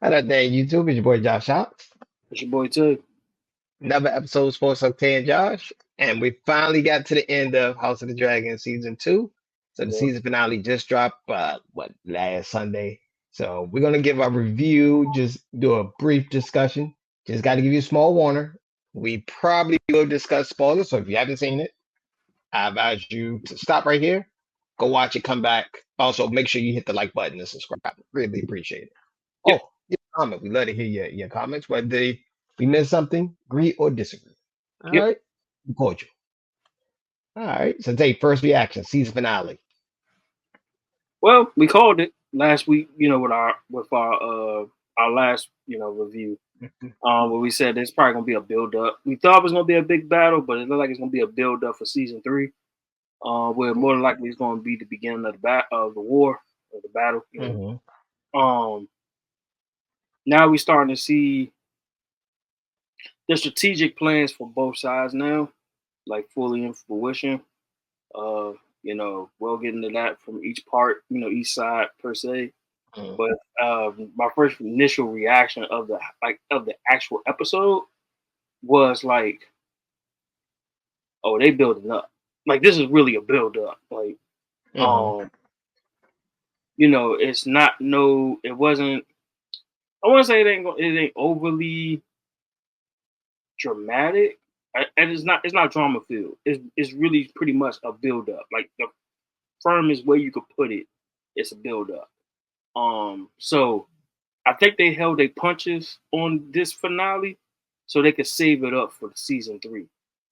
Another day, YouTube. It's your boy Josh Shots. It's your boy Tug. Another episode of Sports Octane and Josh. And we finally got to the end of House of the Dragon season 2. So the Yeah. season finale just dropped, last Sunday. So we're going to give our review, just do a brief discussion. Just got to give you a small warner. We probably will discuss spoilers. So if you haven't seen it, I advise you to stop right here, go watch it, come back. Also, make sure you hit the like button and subscribe. Really appreciate it. Yep. Oh, your comment. We love to hear your comments, whether we missed something, agree or disagree. All Yep. right. Cordial. All right. So take first reaction, season finale. Well, we called it last week. With our last review. Where we said there's probably gonna be a build up. We thought it was gonna be a big battle, but it looked like it's gonna be a build up for season 3. Where more than likely it's gonna be the beginning of the war or the battle. Now we starting to see the strategic plans for both sides now, like fully in fruition. We'll get into that from each part, each side per se. But my first initial reaction of the actual episode was like, oh, they building up. Like this is really a build up. Like, it's not it wasn't. I want to say it ain't overly dramatic. And it's not drama filled. It's really pretty much a build up. Like the firmest way you could put it, it's a build up. So I think they held their punches on this finale so they could save it up for the season 3.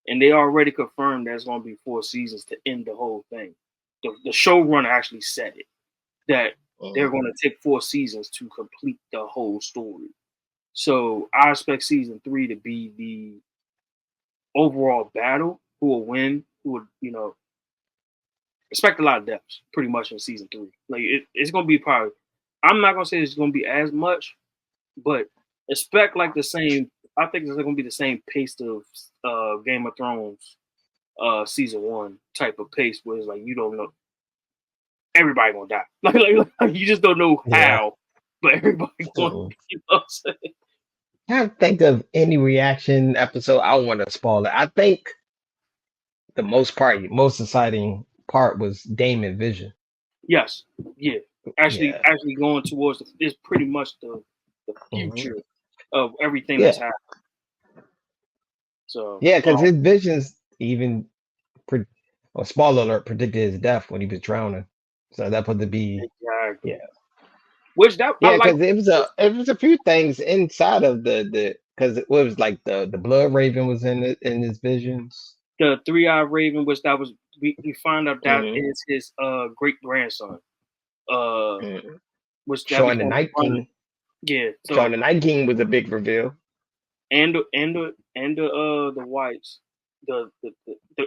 And they already confirmed there's going to be 4 seasons to end the whole thing. The showrunner actually said it, that they're going to take 4 seasons to complete the whole story. So I expect season 3 to be the overall battle. Who will win? Who would, expect a lot of deaths pretty much in season 3. Like it's going to be probably, I'm not going to say it's going to be as much, but expect like the same. I think it's going to be the same pace of Game of Thrones season 1 type of pace where it's like you don't know everybody gonna die. Like you just don't know how, but everybody gonna. You know what I'm saying? I can't think of any reaction episode. I don't want to spoil it. I think the most exciting part was Damon Vision. Yes, yeah. Actually going towards is pretty much the future of everything that's happening. So yeah, because his visions even, spoiler alert, predicted his death when he was drowning. So that put to be Which because it was a few things inside of the because it was like the Blood Raven was in his visions. The 3-eyed Raven, which that was we find out that is his great grandson. Which showing the Night King. Yeah, so showing the Night King was a big reveal. And the whites, the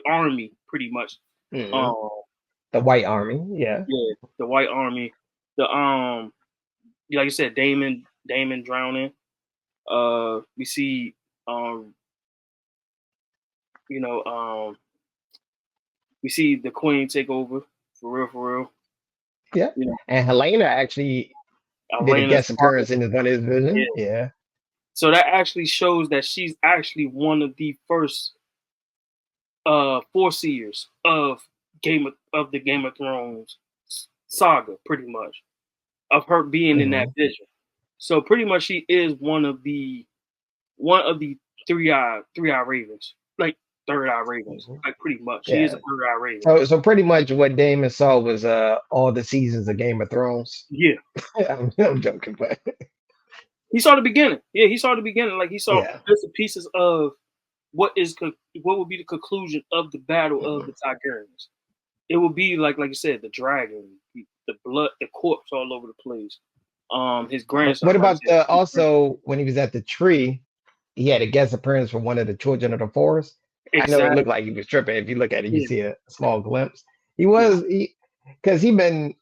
army pretty much. The White Army, yeah, the White Army. The like you said, Damon drowning. We see we see the Queen take over for real. Yeah, and Helena actually did a guest appearance in one of his visions. Yeah. So that actually shows that she's actually one of the first foreseers of the Game of Thrones saga, pretty much, of her being in that vision. So pretty much she is one of the 3-eye ravens, like 3rd-eye ravens, like pretty much. She is a 3rd-eye raven. So pretty much what Damon saw was all the seasons of Game of Thrones. Yeah. I'm joking, but he saw the beginning. Yeah, he saw the beginning. Like he saw bits and pieces of what would be the conclusion of the battle of the Targaryens. It would be like you said, the dragon, the blood, the corpse all over the place. His grandson. What about also when he was at the tree? He had a guest appearance from one of the children of the forest. Exactly. I know it looked like he was tripping. If you look at it, you see a small glimpse. Because he been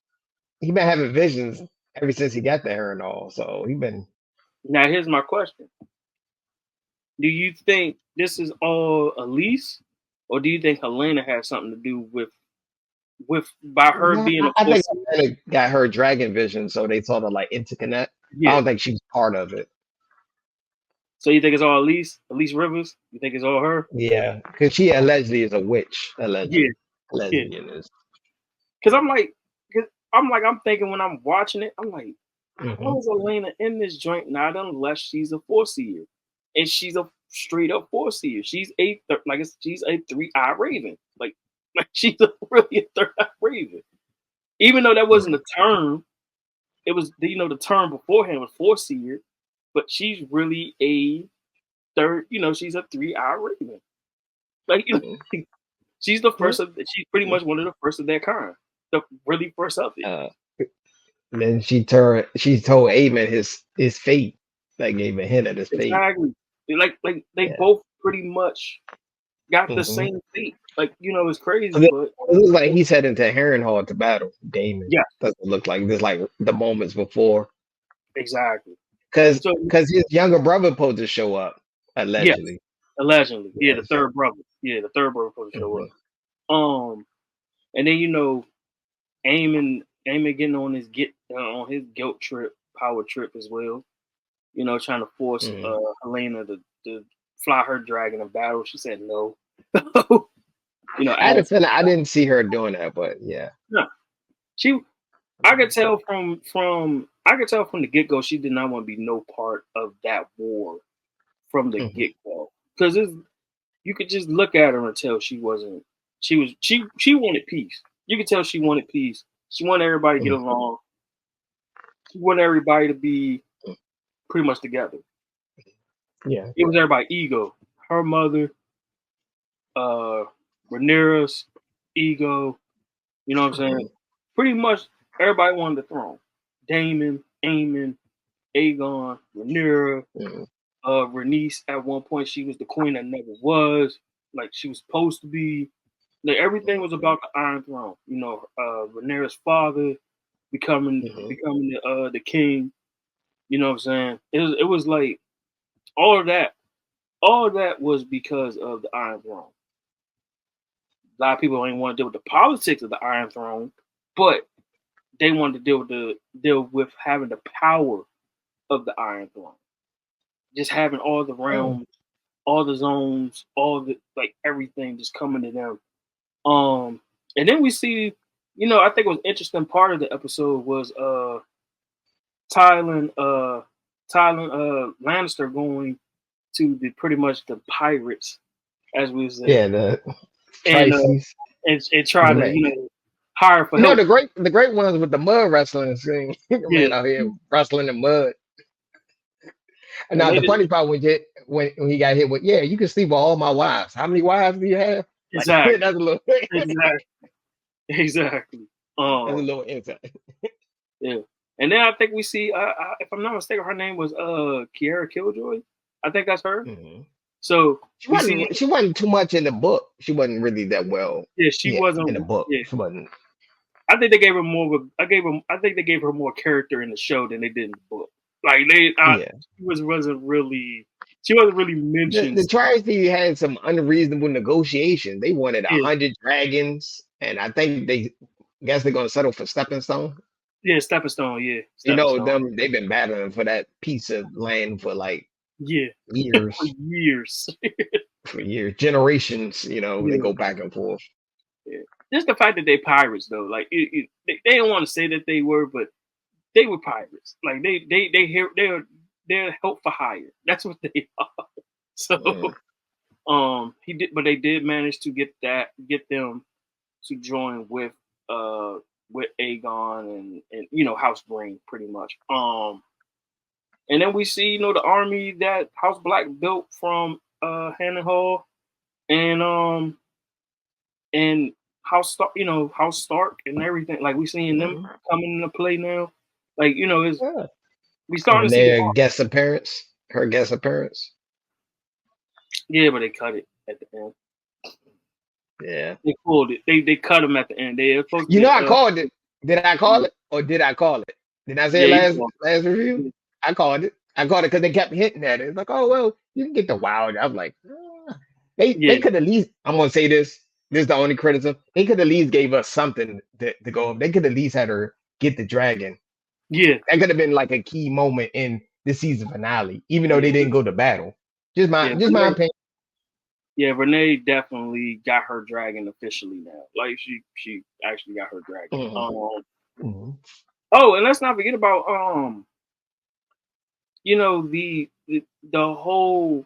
having visions ever since he got there and all. So he been. Now here's my question: do you think this is all Elise, or do you think Helena has something to do with by her being? I think Helena got her dragon vision, so they sort of like interconnect. I Yeah. don't think she was part of it. So you think it's all Elise Rivers? You think it's all her? Yeah, because she allegedly is a witch. Yeah, Allegedly, yeah. lesbian is. Because I'm thinking when I'm watching it, I'm like, Hmm. how is Elena in this joint? Not unless she's a foreseer, and she's a straight up foreseer. She's she's a 3-eye raven. Like she's really a third-eye raven. Even though that wasn't a term, it was the term beforehand was foreseer, but she's really a third. She's a 3-eye raven. Like she's the first of. She's pretty much one of the first of that kind. The really first of it. Uh, then she told Aemon his fate. Like gave a hint at his fate. Exactly. Like they Yeah. both pretty much got the Hmm. same fate. It's crazy, It but looks like he's heading to Harrenhal to battle Damon. yeah, Doesn't look like this like the moments before. exactly. Cause So cause his younger brother supposed to show up, yes, allegedly. allegedly, yeah, Yeah, the so third brother, yeah, the third brother supposed to show mhm, up. And then Eamon getting on his guilt trip, power trip as well. Trying to force mhm. Helena to fly her dragon in battle. She said no. I had a As feeling I didn't see her doing that, but yeah. no, she I could tell from the get go she did not want to be no part of that war from the Mhm, get go because you could just look at her and tell she wasn't. She wanted peace. You could tell she wanted peace. She wanted everybody to get mhm. along. She wanted everybody to be pretty much together. Yeah. It was everybody ego. Her mother, uh, Rhaenyra's ego. You know what I'm saying? Mhm, Pretty much everybody wanted the throne. Daemon, Aemon, Aegon, Rhaenyra, mhm, Rhaenys. At one point, she was the queen that never was. Like she was supposed to be. Like everything was about the Iron Throne. Rhaenyra's father mhm. becoming the king. You know what I'm saying? It was like all of that. All of that was because of the Iron Throne. A lot of people ain't want to deal with the politics of the Iron Throne, but they wanted to deal with having the power of the Iron Throne. Just having all the Oh. realms, all the zones, all the like everything just coming to them. And then we see, I think it was interesting part of the episode was Tylen Lannister going to the pretty much the pirates, as we Yeah, say, the and Trices. and try The to man. hire for You know help. the great ones with the mud wrestling thing. Yeah, Man out here wrestling in mud. And and now they the did funny part when he got hit with, yeah, you can sleep with all my wives. How many wives do you have? Like exactly, that's a little exactly, exactly. that's a Um, little insight. yeah, and then I think we see, if I'm not mistaken, her name was Kiara Killjoy. I think that's her. Mhm. So She we see, wasn't she wasn't too much in the book. She wasn't really that well. yeah, she Yeah, in the wasn't. book. Yeah, She wasn't. I think they gave her more of a. I think they gave her more character in the show than they did in the book. Like Yeah. she wasn't really. She wasn't really mentioned. The Tri-City had some unreasonable negotiations. They wanted Yeah, 100 dragons, and I think they guess they're gonna settle for stepping stone. yeah, Stepping Stone. Yeah, You Stepping know Stone. them. They've been battling for that piece of land for like Yeah, for years, years. generations. They Yeah, go back and forth. yeah. Just the fact that they pirates though, like they didn't want to say that they were, but they were pirates. Like they're help for hire. That's what they are. So Mm, but they did manage to get them to join with Aegon and House Green pretty much. And then we see the army that House Black built from Hannon Hall and and House Stark and everything. Like we seeing them mm. coming into play now. Like is Yeah. we starting And to see the their arc. guest appearance, her guest appearance. Yeah, but they cut it at the end. Yeah. They pulled it. They cut them at the end. They are supposed I to. called it. Did I call Yeah, it or did I call it? Did I say it yeah, last review? yeah, I called it. I called it because they kept hinting at it. It's like, oh well, you can get the wild. I'm like, ah. They yeah, could at least. I'm gonna say this. This is the only criticism. They could at least gave us something to go. They could at least had her get the dragon. Yeah, That could have been like a key moment in the season finale, even though yeah, they didn't go to battle. Just my opinion. yeah. Renee definitely got her dragon officially now. Like she actually got her dragon. Mhm. Mhm. Oh, and let's not forget about the whole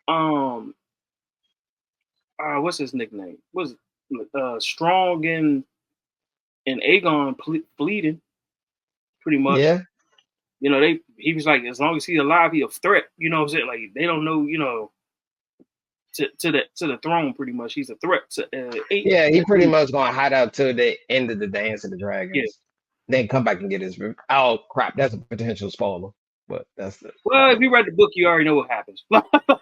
um what's his nickname? Was Strong and Aegon fleeting pretty much. Yeah, He was like, as long as he's alive, he a threat. You know what I'm saying? Like they don't know, to the throne pretty much. He's a threat to eight. yeah. He pretty much gonna hide out till the end of the Dance of the Yeah. Dragons, then come back and get his. Oh crap! That's a potential spoiler, but that's the Well, part if of you it. read the book, you already know what happens.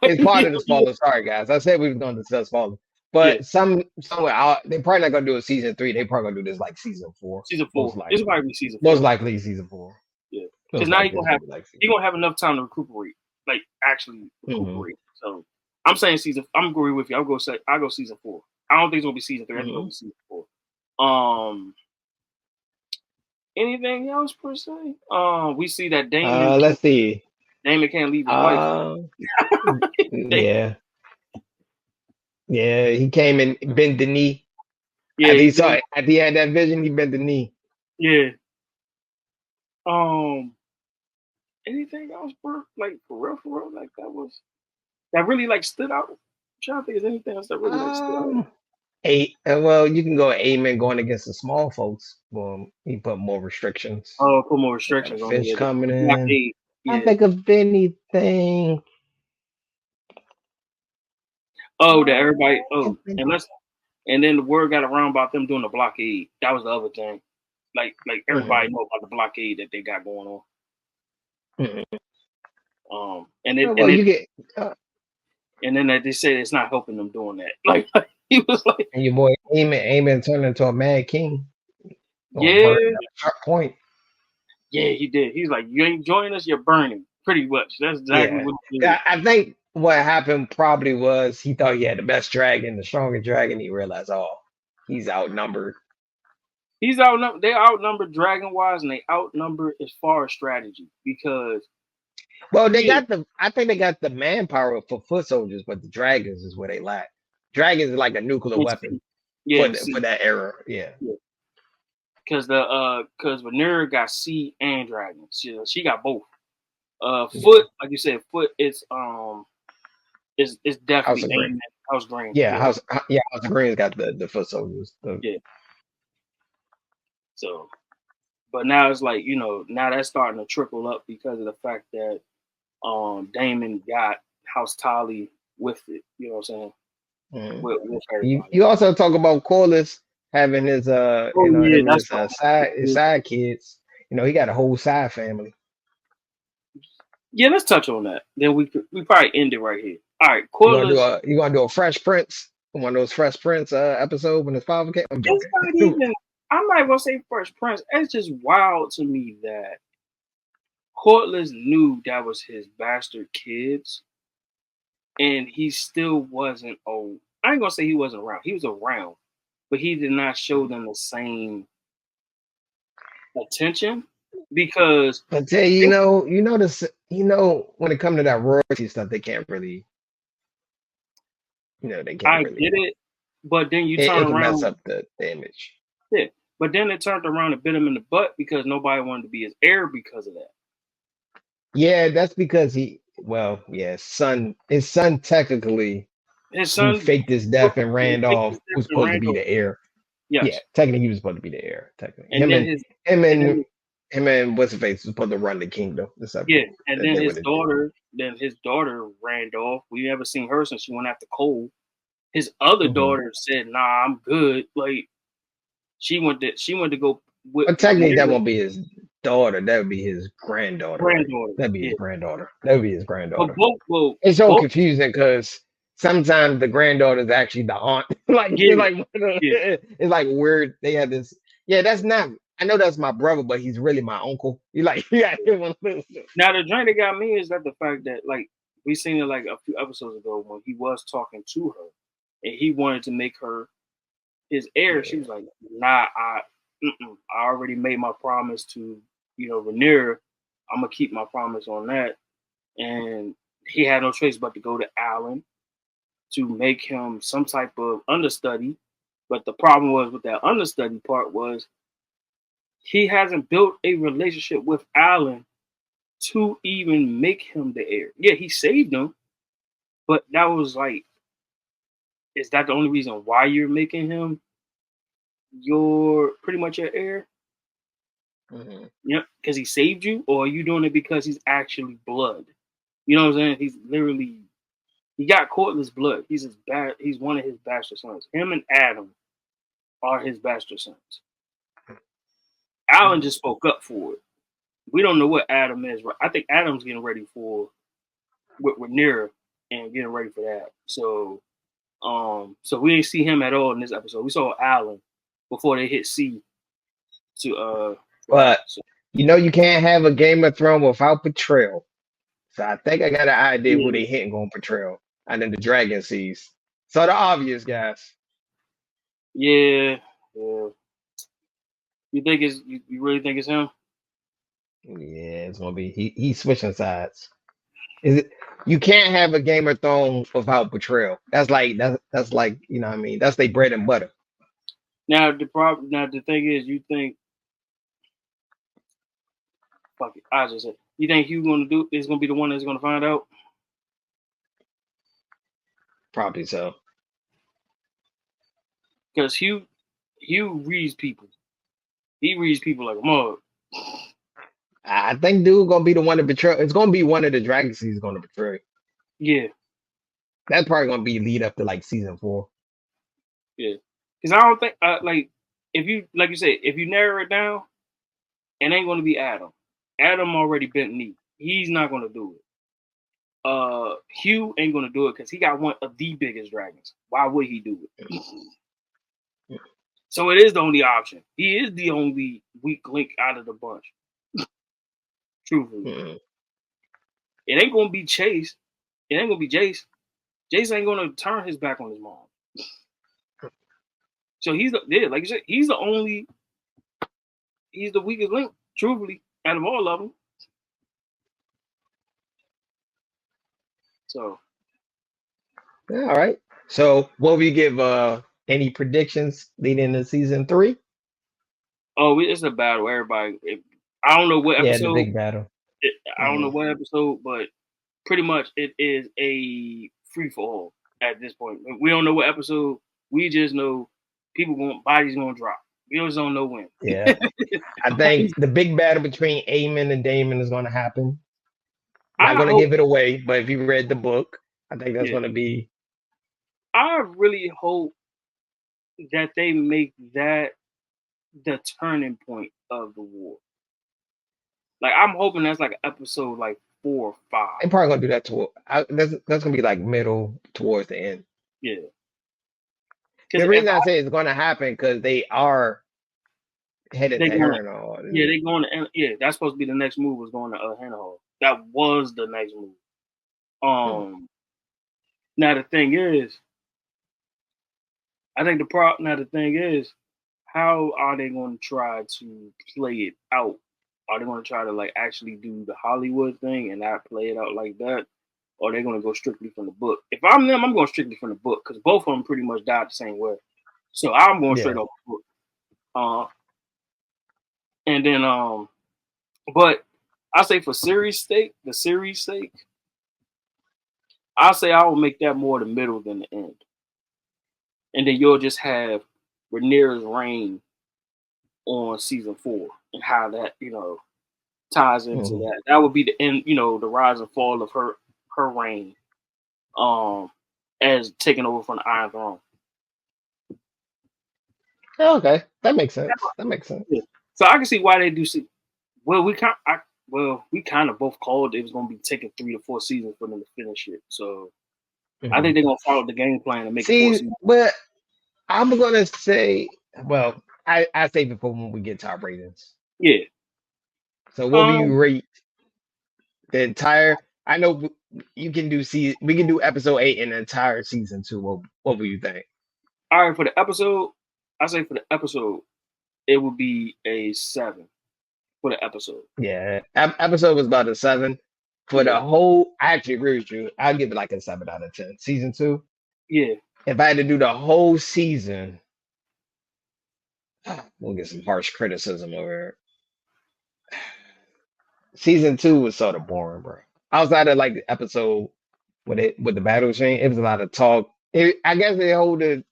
It's part of the spoiler. Sorry, guys. I said we was going to discuss spoilers, Yeah, but somewhere out, they're probably not gonna do a season 3. They probably gonna do this like season 4, season most four. This will likely. probably be season Most 4. likely season 4. Yeah, because Most now likely it's gonna be like he season. gonna have enough time to recuperate, like actually Hmm. recuperate. So I'm saying season. I'm agreeing with you. I'll go season 4. I don't think it's gonna be season 3. I think it'll Hmm. be season 4. Um, anything else per se? We see that Let's see. Damon can't leave his wife. Uh, yeah, yeah. He came and bent the knee Yeah, after he he saw did. it. After he had that vision, he bent the knee. Yeah. Um, anything else, bro? Like for real, like that really like stood out. I'm trying to think of anything else that really like stood out. Um, well, you can go Amen going against the small folks. Well, he put more restrictions. Oh, put more They got a restrictions on fish here. coming The in. blockade. I Yeah. think of anything. Oh, that Uh, everybody. can't Oh, think. and then the word got around about them doing the blockade. That was the other thing. Like everybody Mhm, know about the blockade that they got going on. mhm. And it Oh, and well, it you get and then they say it's not helping them doing that. Like he was like, and your boy Amen turned into a mad king. Gonna burn yeah, at a sharp point. yeah, he did. He's like, you ain't joining us, you're burning. Pretty much. That's exactly Yeah. what he did. Yeah, I think what happened probably was he thought he had the best dragon, the strongest dragon. He realized, oh, he's outnumbered. He's outnumbered. They outnumbered dragon wise, and they outnumbered as far as strategy because Well, yeah, I think they got the manpower for foot soldiers, but the dragons is where they lack. Dragons is like a nuclear and weapon see, yeah, and for see, that era. Yeah. yeah, because Vanera got sea and dragon. She got both. Yeah. Foot, like you said, foot is House definitely of Green. aimed at House Green. Yeah, Yeah, House of Green's got the foot soldiers. yeah. So, but now it's like now that's starting to trickle up because of the fact that Damon got House Tolly with it. You know what I'm saying? Mhm. With You everybody. you also talk about Corliss having his Oh yeah, him and that's his what. side kids. He got a whole side family. Yeah, let's touch on that. Then we probably end it right here. All right, You gonna do a Fresh Prince, one of those Fresh Prince episode when his father came? I'm It's joking. not even. I'm not gonna say Fresh Prince. It's just wild to me that Cortland knew that was his bastard kids, and he still wasn't. Oh, I ain't gonna say he wasn't around. He was around, but he did not show them the same attention because But tell you, they, this, when it comes to that royalty stuff, they can't really, they can't I get really. it, but then you turn It can mess around, up the image. yeah. But then it turned around and bit him in the butt because nobody wanted to be his heir because of that. Yeah, that's because his son technically, His who son faked his death and ran faked his off, death was and supposed to ran be over. the heir. Yeah, Yes, technically he was supposed to be the heir. Technically, and then his and then him and what's his face was supposed to run the kingdom. The seven yeah, and that then they would have. his daughter ran off. We never seen her since she went after Cole. His other Hmm. daughter said, "Nah, I'm good." Like she went to go with But technically, that Rhaenyra, won't be his daughter. That would be his granddaughter, right? granddaughter. That'd be his Yeah, granddaughter. That would be his but granddaughter. It's so both, confusing because sometimes the granddaughter is actually the aunt. yeah, yeah. It's like weird. They have this. Yeah, that's not. I know that's my brother, but he's really my uncle. You like, yeah, one of those. Now the drink that got me is that the fact that like we seen it like a few episodes ago when he was talking to her, and he wanted to make her his heir. She Yeah. was like, "Nah, I already made my promise to Rhaenyra, I'm gonna keep my promise on that. And he had no choice but to go to Alan to make him some type of understudy. But the problem was with that understudy part was he hasn't built a relationship with Alan to even make him the heir. Yeah, he saved him, but that was like, is that the only reason why you're making him your pretty much your heir? Mm-hmm. Yep, because he saved you, or are you doing it because he's actually blood? You know what I'm saying? He's literally he got Courtland's blood. He's one of his bastard sons. Him and Adam are his bastard sons. Alan just spoke up for it. We don't know what Adam is. I think Adam's getting ready for with Rhaenyra and getting ready for that. So we didn't see him at all in this episode. We saw Alan before they hit C to But so, you can't have a Game of Thrones without betrayal. So I think I got an idea who yeah. they hitting on betrayal. And then the dragon sees. So the obvious guys. Yeah. Yeah. You really think it's him? Yeah, it's gonna be he's switching sides. Is it you can't have a Game of Thrones without betrayal. That's like, what I mean? That's their bread and butter. Now the thing is, you think fuck it, I just said you think Hugh is gonna be the one that's gonna find out? Probably so. Because Hugh reads people. He reads people like a mug. I think dude gonna be the one to betray. It's gonna be one of the dragons he's gonna betray. Yeah, That's probably gonna be lead up to like season 4. yeah. Because I don't think like if you like you said, if you narrow it down, it ain't gonna be Adam. Adam already bent knee. He's not gonna do it. Hugh ain't gonna do it because he got one of the biggest dragons. Why would he do it? So it is the only option. He is the only weak link out of the bunch. Truthfully. Mm-hmm. It ain't gonna be Chase. It ain't gonna be Jace. Jace ain't gonna turn his back on his mom. So like you said, he's the weakest link, truthfully, out of all of them. So Yeah, all right. So will we give any predictions leading into season 3? it's a battle. Everybody, I don't know what Yeah, the episode. big battle. I don't know Mm-hmm. what episode, but pretty much it is a free for all at this point. We don't know what episode. We just know bodies gonna drop. We just don't know when. Yeah. I think the big battle between Aemon and Damon is gonna happen. Not I gonna hope. give it away, but if you read the book, I think that's Yeah, gonna be I really hope that they make that the turning point of the war. Like I'm hoping that's like episode like 4 or 5. they probably gonna do that that's gonna be like middle towards the end. Yeah, The because reason I say it's gonna happen because they are headed they to going to Harrenhal. they going to that's supposed to be the next move was going to Hannah. That was the next move. Now the thing is, I think now the thing is, how are they going to try to play it out? Are they going to try to like actually do the Hollywood thing and not play it out like that? Or are they going to go strictly from the book? If I'm them, I'm going strictly from the book because both of them pretty much died the same way. So I'm going straight Yeah. off the book. And then but I say for the series sake, I'll say I will make that more the middle than the end. And then you'll just have Rhaenyra's reign on season 4 and how that, ties into Mm-hmm. that. That would be the end, the rise and fall of her reign, as taking over from the Iron Throne. Okay, that makes sense. That makes sense. Yeah. So I can see why they do see. Well, we kind of both called it was going to be taking 3 to 4 seasons for them to finish it. So I think they're going to follow the game plan and make it 4 seasons. But I'm gonna say, well, I save it for when we get top ratings. Yeah. So what will you rate the entire? I know you can do we can do episode 8 in the entire season 2. What will you think? All right, for the episode, I say for the episode, it would be a 7. for the episode. Yeah, episode was about a 7. For the Yeah, whole, I actually agree with you. I'll give it like a 7 out of 10. Season 2. yeah. If I had to do the whole season, we'll get some harsh criticism over here. Season 2 was sort of boring, bro. Outside of like the episode with the battle chain, it was a lot of talk. I guess they hold the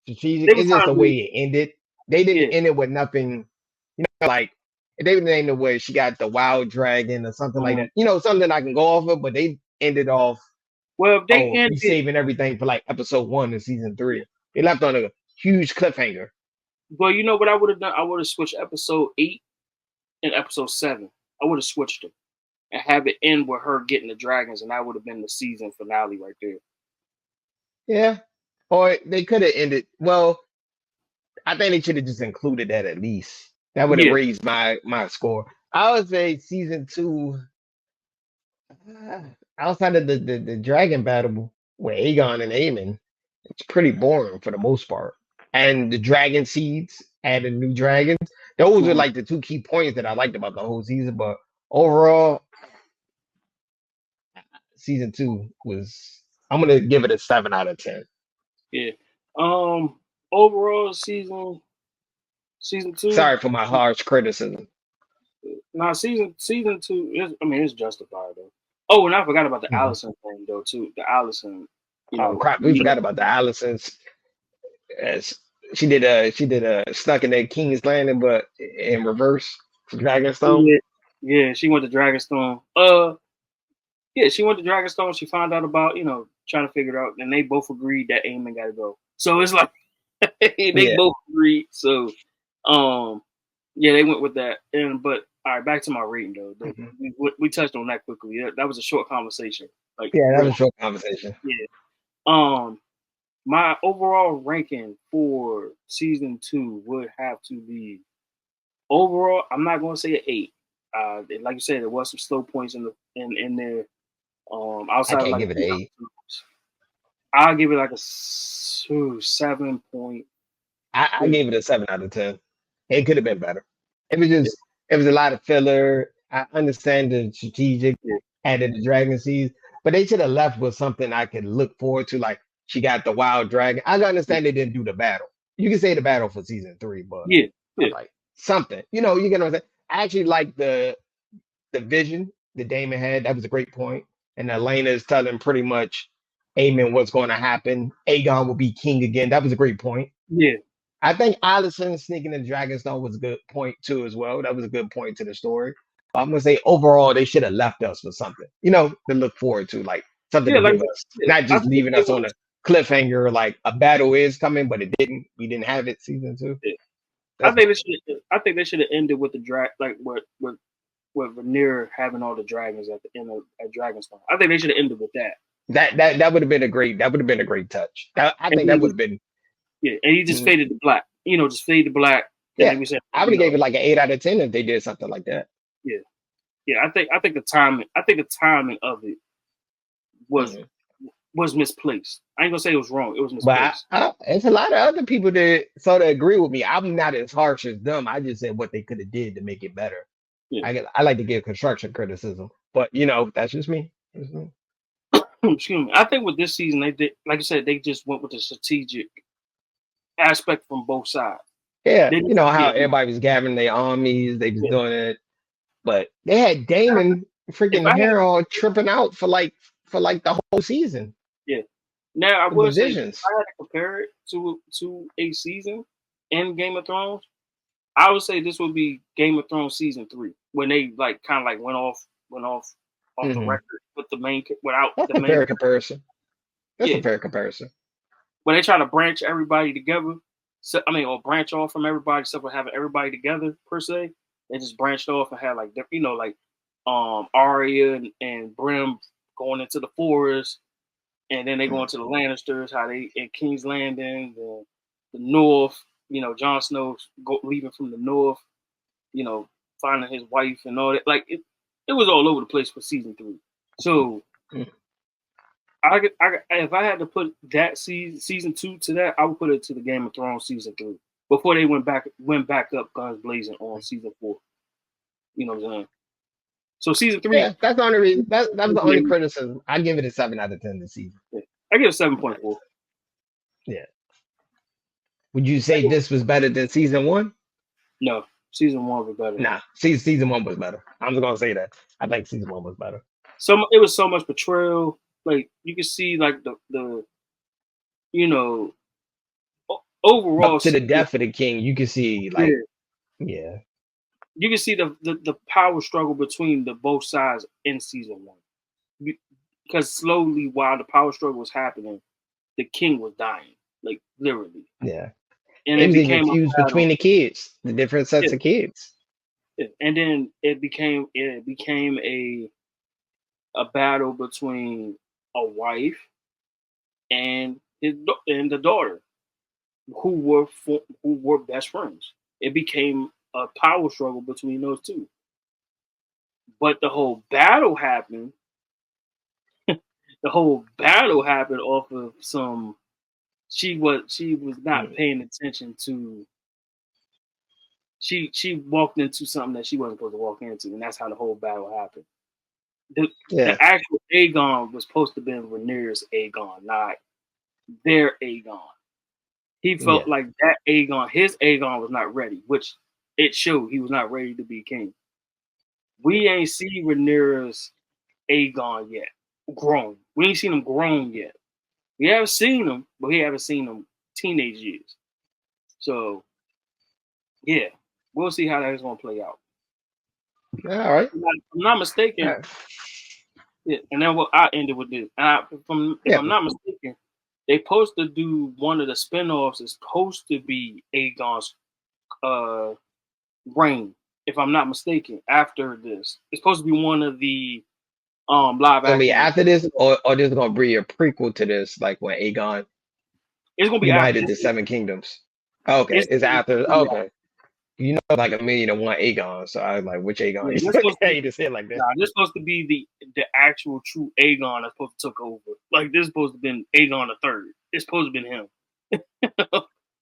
strategic. They were It's just trying the to do, way it ended. They didn't yeah. end it with nothing. Like they didn't end it where she got the wild dragon or something like Um, that. Something I can go off of. But they ended off. well, if they Oh, ended, we saving everything for like episode 1 of season yeah. 3. They left on a huge cliffhanger. Well, you know what I would have done? I would have switched episode 8 and episode 7. I would have switched them and have it end with her getting the dragons, and that would have been the season finale right there. Yeah. Or they could have ended. Well, I think they should have just included that at least. That would have Yeah. raised my score. I would say season 2, outside of the dragon battle with Aegon and Aemon, it's pretty boring for the most part. And the dragon seeds, adding new dragons, those are Mhm. like the two key points that I liked about the whole season. But overall, season 2 was. I'm gonna give it a 7 out of 10. Yeah. Um. Overall, season 2. Sorry for my harsh criticism. Now, season 2 is. I mean, it's justified though. Oh, and I forgot about the Mhm. Allison thing though too. The Allison, Oh crap, we forgot about the Allisons. As she did a stuck in that King's Landing, but in reverse for Dragonstone. Yeah, yeah. She went to Dragonstone. Yeah, she went to Dragonstone. She found out about trying to figure it out, and they both agreed that Aemon got to go. So it's like they Yeah. both agreed. So, yeah, they went with that. But all right, back to my rating though. Mhm. We touched on that quickly. That was a short conversation. Like, Yeah, that was really, a short conversation. yeah. Um, my overall ranking for season 2 would have to be overall. I'm not going to say an 8. Like you said, there was some slow points in there. I Outside of can't like give it an 8. I'll give it like a 7 point. I gave it a 7 out of 10. It could have been better. It was a lot of filler. I understand the strategic Yeah, added the dragon seeds, but they should have left with something I could look forward to. Like she got the wild dragon. I understand they didn't do the battle. You can say the battle for season 3, but yeah, I'm yeah, like something. You get what I'm saying? I actually like the vision that Damon had. That was a great point. And Elena is telling pretty much Aemon what's going to happen. Aegon will be king again. That was a great point. yeah, I think Allison sneaking in Dragonstone was a good point too, as well. That was a good point to the story. I'm gonna say overall they should have left us with something, to look forward to, like something yeah. to Like, give us, yeah, not I just think leaving they us would on a cliffhanger, like a battle is coming, but it didn't. We didn't have it season 2. have. I That's think my they should. I think they should have ended with the like with Rhaenyra having all the dragons at the end of at Dragonstone. I think they should have ended with that. that would have been a great touch. I And think that he would was have been. and he just Mhm. faded to black. Just fade to black. And Yeah, then we said, I would have gave it like an 8 out of 10 if they did something like that. yeah, yeah. I think the timing. I think the timing of it was Mhm. was misplaced. I ain't gonna say it was wrong. It was But misplaced. it's a lot of other people that sort of agree with me. I'm not as harsh as them. I just said what they could have did to make it better. Yeah. I like to give construction criticism, but that's just me. That's me. Excuse me. I think with this season they did, like I said, they just went with the strategic aspect from both sides. Yeah, They you just, know yeah, how everybody was gathering their armies, they was yeah. doing it, but they had Damon If freaking I had, Harold tripping out for like the whole season yeah. Now I with the would say if visions. I had to compare it to a season in Game of Thrones, I would say this would be Game of Thrones season 3 when they like kind of like went off the Hmm. record with the main without That's the a main. fair comparison. That's Yeah, a fair comparison. when they try to branch everybody together. So I mean, or branch off from everybody, except for having everybody together per se. They just branched off and had like like Arya and Brim going into the forest, and then they go into the Lannisters, how they in King's Landing, the North. Jon Snow leaving from the North. Finding his wife and all that. Like it was all over the place for season 3. So Mhm. if I had to put that season 2 to that, I would put it to the Game of Thrones season 3 before they went back up guns blazing on season 4. You know what I'm saying? So season 3, Yeah, that's the only reason. That's the only criticism. I give it a 7 out of 10 this season. I give it 7.4. Yeah. Would you say this was better than season 1? No, season 1 was better. Nah, season 1 was better. I'm just gonna say that. I think season 1 was better. It was so much betrayal. Like you can see, like the you know overall Up to the death of the king, you can see like yeah. You can see the power struggle between the both sides in season 1, because slowly while the power struggle was happening, the king was dying, like literally. Yeah. And It it was even became a fused battle. between the kids, the different sets of kids. And then it became a battle between a wife and the daughter, who were best friends. It became a power struggle between those two. But the whole battle happened. The whole battle happened off of some. She was not paying attention to. She walked into something that she wasn't supposed to walk into, and that's how the whole battle happened. The actual Aegon was supposed to have been Rhaenyra's Aegon, not their Aegon. He felt like that Aegon, his Aegon was not ready, which it showed he was not ready to be king. We ain't seen Rhaenyra's Aegon yet, grown. We ain't seen him grown yet. We haven't seen him, but we haven't seen him teenage years. So, yeah, we'll see how that's going to play out. All right. If I'm not mistaken, Right. yeah, and then I ended with this. If I'm not mistaken, they supposed to do one of the spinoffs is supposed to be Aegon's reign. If I'm not mistaken, after this, it's supposed to be one of the live action. After this, or this is gonna be a prequel to this, like when Aegon it's gonna be united after the 7 kingdoms. Okay, it's after. Okay, you know, like 1,000,001 Aegon. So I was like, which Aegon? You just said like that. Nah, this supposed to be the actual true Aegon that's supposed to took over. Like this is supposed to have been Aegon the Third. It's supposed to have been him.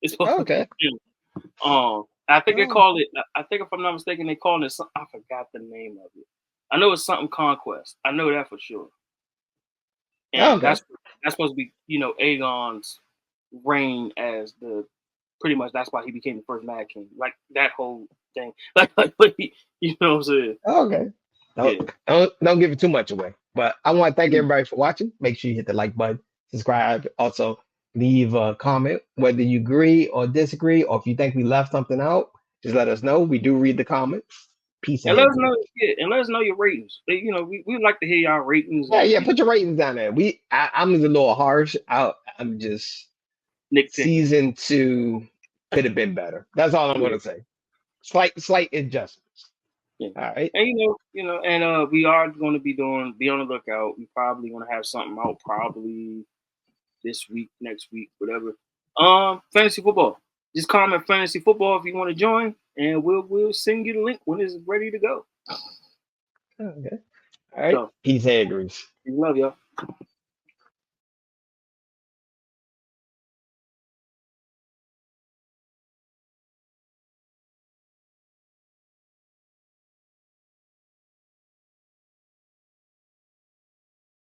It's supposed to be him. I think they call it. I think if I'm not mistaken, they call it. I forgot the name of it. I know it's something Conquest. I know that for sure. And that's supposed to be, Aegon's reign as the pretty much. That's why he became the first Mad King. Like that whole thing. Like you know what I'm saying? Okay. Don't give it too much away. But I want to thank everybody for watching. Make sure you hit the like button, subscribe. Also, leave a comment whether you agree or disagree, or if you think we left something out. Just let us know. We do read the comments. Peace and let us know. Yeah, and let us know your ratings. We like to hear y'all ratings. Yeah, put your ratings down there. I'm a little harsh. I'm just season 2 could have been better. That's all I'm gonna say. Slight adjustments. Yeah. All right. And and we are going to be on the lookout. We probably going to have something out probably this week, next week, whatever. Fantasy football. Just comment fantasy football if you want to join, and we'll send you the link when it's ready to go. Okay. All right. Peace, Grease. Love y'all.